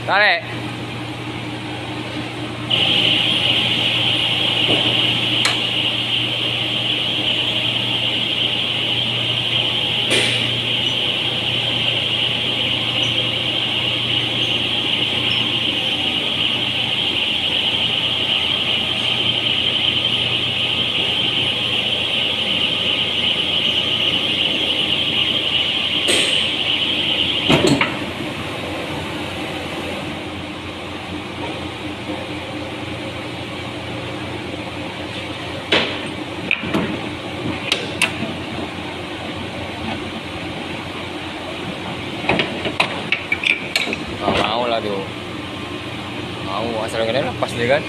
Tarik. Nggak mau lah tuh. Mau asal gini lepas dia kan.